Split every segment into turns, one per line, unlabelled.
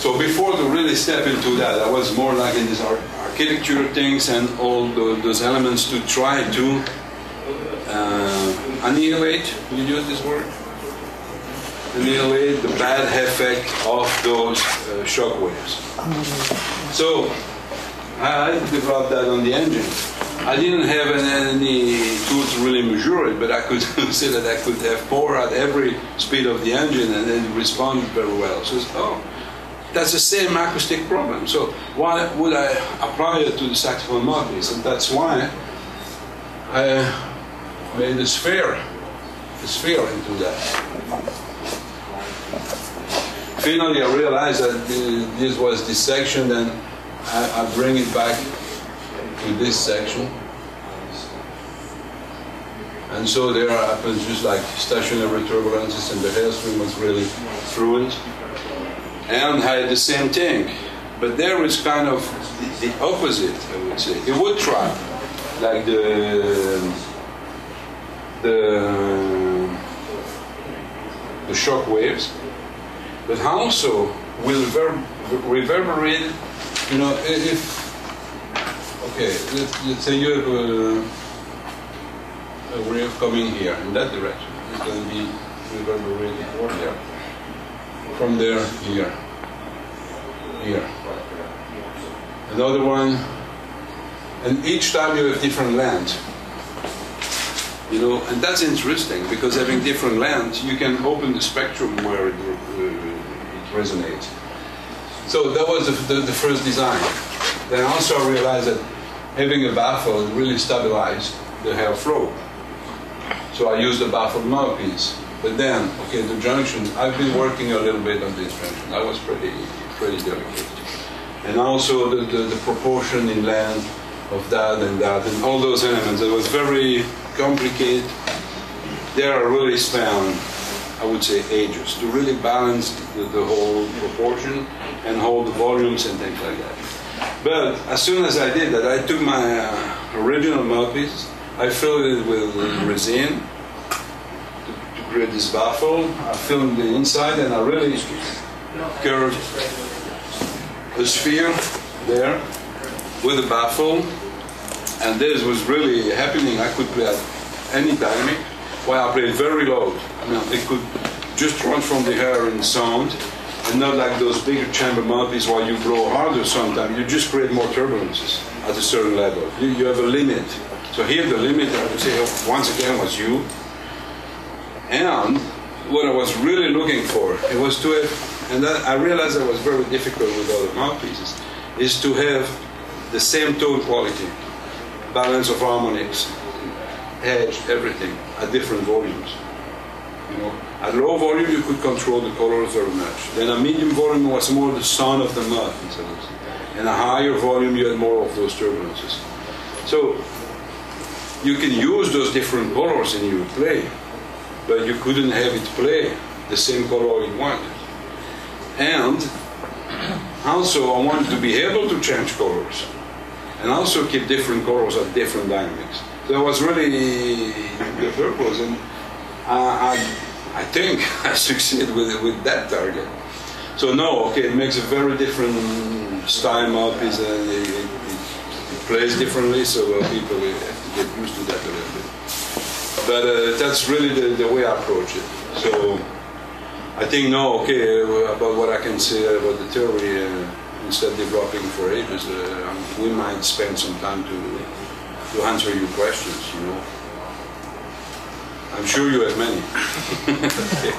So before to really step into that, I was more like in this architecture things and all those elements to try to annihilate. You use this word? Annihilate the bad effect of those shock waves. So I developed that on the engine. I didn't have any tool to really measure it, but I could say that I could have power at every speed of the engine and then respond very well. So, that's the same acoustic problem. So why would I apply it to the saxophone mouthpiece? And that's why I made a sphere into that. Finally, I realized that this was this section, then I bring it back to this section. And so there happens just like stationary turbulences, and the airstream was really fluent. And had the same thing. But there is kind of the opposite, I would say. It would trap, like the shock waves, but also will reverberate, you know, if, okay, let's say you have a wave coming here in that direction. It's going to be reverberated over there. From there, here. Another one, and each time you have different length. You know, and that's interesting because having different lengths, you can open the spectrum where it resonates. So that was the first design. Then also I realized that having a baffle really stabilized the airflow. So I used a baffled mouthpiece. But then, okay, the junction, I've been working a little bit on this junction. That was pretty delicate. And also the proportion in length of that and all those elements. It was very complicated. There I really spent, I would say, ages to really balance the whole proportion and hold the volumes and things like that. But as soon as I did that, I took my original mouthpiece, I filled it with resin, create this baffle. I filmed the inside and I really curved a sphere there with a baffle, and this was really happening. I could play at any dynamic while I played very low. I mean, it could just run from the air in sound, and not like those bigger chamber mouthpieces while you blow harder sometimes. You just create more turbulences at a certain level. You have a limit. So here the limit, I would say, once again, was you. And what I was really looking for, it was to have, and that I realized that was very difficult with other mouthpieces, is to have the same tone quality, balance of harmonics, edge, everything, at different volumes. You know, at low volume you could control the colors very much. Then a medium volume was more the sound of the mouthpiece, and a higher volume you had more of those turbulences. So you can use those different colors in your play, but you couldn't have it play the same color you wanted. And also I wanted to be able to change colors and also keep different colors at different dynamics. So that was really the purpose, and I think I succeeded with that target. So no, okay, it makes a very different style mouthpiece, and it plays differently, so people have to get used to that a little bit. But that's really the way I approach it. So I think no, okay, about what I can say about the theory, instead of developing for ages, we might spend some time to answer your questions, you know. I'm sure you have many. Okay.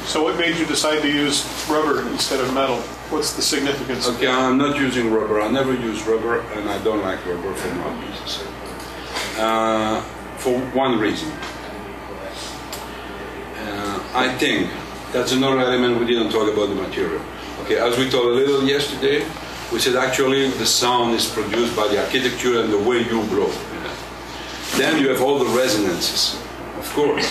So what made you decide to use rubber instead of metal? What's the significance?
Okay, I'm not using rubber. I never use rubber, and I don't like rubber for mouthpieces. For one reason. I think that's another element we didn't talk about the material. Okay, as we talked a little yesterday, we said actually the sound is produced by the architecture and the way you blow. Then you have all the resonances, of course.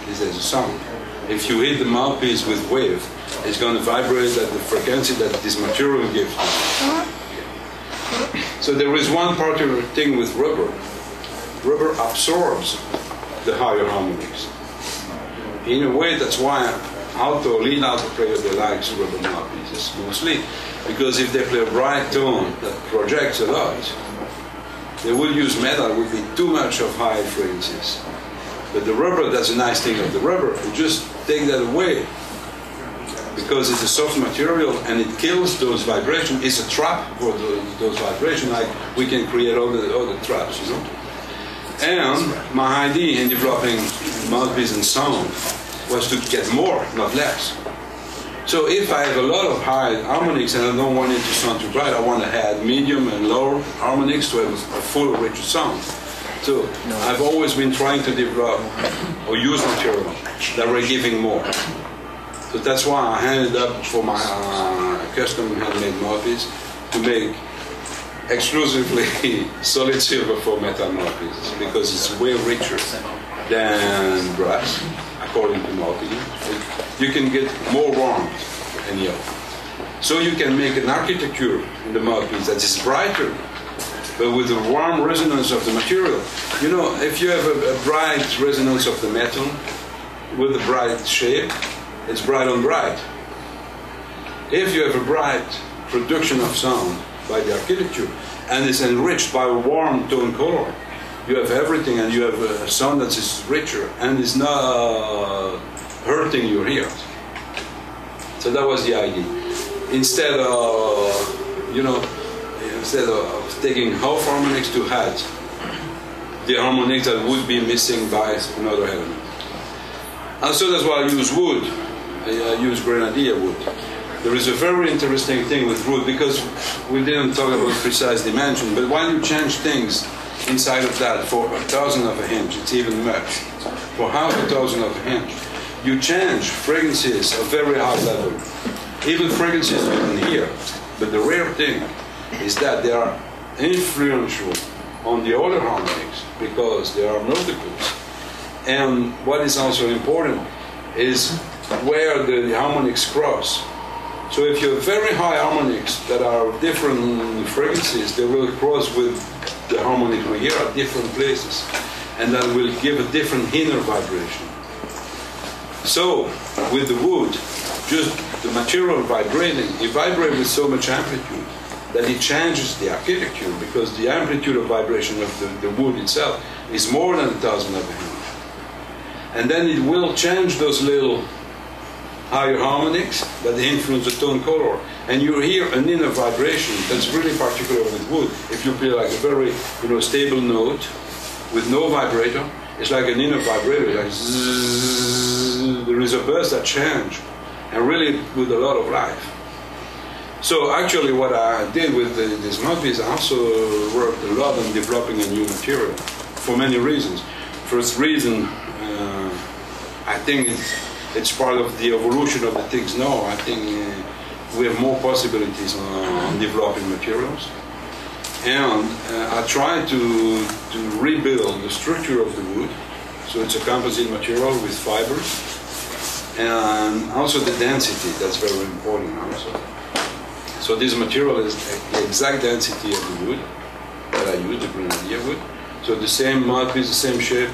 This is a sound. If you hit the mouthpiece with wave, it's going to vibrate at the frequency that this material gives you. So there is one particular thing with rubber. Rubber absorbs the higher harmonics. In a way, that's why lead auto player, they like rubber mouthpieces mostly, because if they play a bright tone that projects a lot, they will use metal, would be too much of high frequencies. But the rubber, that's a nice thing of the rubber, you just take that away, because it's a soft material and it kills those vibrations. It's a trap for those vibrations, like we can create all the traps, you know. And my idea in developing mouthpiece and sound was to get more, not less. So if I have a lot of high harmonics and I don't want it to sound too bright, I want to add medium and low harmonics to have a full, rich sound. So I've always been trying to develop or use material that were giving more. So that's why I handed up for my custom handmade mouthpiece to make exclusively solid silver for metal mouthpieces, because it's way richer than brass, according to Martin. You can get more warmth anyhow. So you can make an architecture in the mouthpiece that is brighter, but with the warm resonance of the material. You know, if you have a bright resonance of the metal with a bright shape, it's bright on bright. If you have a bright production of sound by the architecture and it's enriched by a warm tone color, you have everything, and you have a sound that is richer and is not hurting your ears. So that was the idea. Instead of, you know, instead of taking half harmonics to add the harmonics that would be missing by another element. And so that's why I use wood. I use grenadier wood. There is a very interesting thing with wood, because we didn't talk about precise dimension, but while you change things inside of that for 1/1000 of an inch, it's even much. For 1/2,000 of an inch, you change frequencies of very high level, even frequencies you can hear. But the rare thing is that they are influential on the other harmonics, because there are multiples. And what is also important is where the harmonics cross. So if you have very high harmonics that are of different frequencies, they will cross with the harmonics we hear at different places, and that will give a different inner vibration. So with the wood, just the material vibrating, you vibrate with so much amplitude that it changes the architecture, because the amplitude of vibration of the wood itself is more than 1,000 of an inch. And then it will change those little higher harmonics that influence the tone color. And you hear an inner vibration that's really particular with wood. If you play like a very, you know, stable note with no vibrator, it's like an inner vibrator, like zzz, there is a burst that change, and really with a lot of life. So actually what I did with this mouthpiece, I also worked a lot on developing a new material for many reasons. First reason, I think it's part of the evolution of the things now. I think we have more possibilities on developing materials. And I tried to rebuild the structure of the wood. So it's a composite material with fibers. And also the density, that's very important also. So this material is the exact density of the wood that I use, the grenadier wood. So the same mouthpiece, the same shape,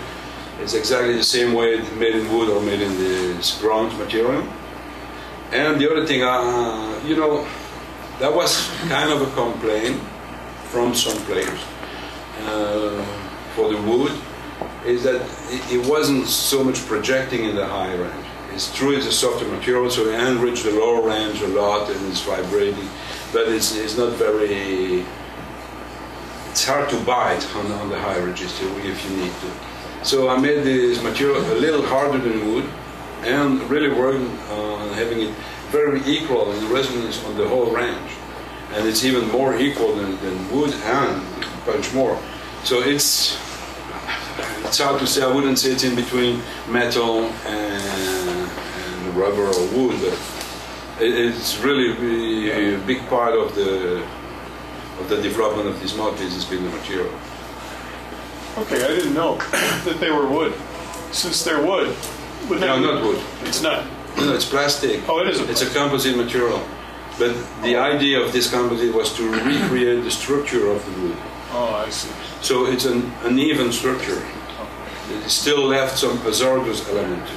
it's exactly the same way made in wood or made in this bronze material. And the other thing, you know, that was kind of a complaint from some players for the wood, is that it wasn't so much projecting in the high range. It's true, it's a softer material, so it enriched the lower range a lot and it's vibrating, but it's not very, it's hard to bite on the high register if you need to. So I made this material a little harder than wood, and really working on having it very equal in resonance on the whole range. And it's even more equal than wood and much more. So it's hard to say. I wouldn't say it's in between metal and rubber or wood, but it's really a big part of the development of this mouthpiece has been the material.
Okay, I didn't know that they were wood. Since they're wood,
no, not wood.
It's not.
No, it's plastic.
Oh, it is.
It's a composite material. But the idea of this composite was to recreate the structure of the wood.
Oh, I see.
So it's an even structure. It still left some hazardous element.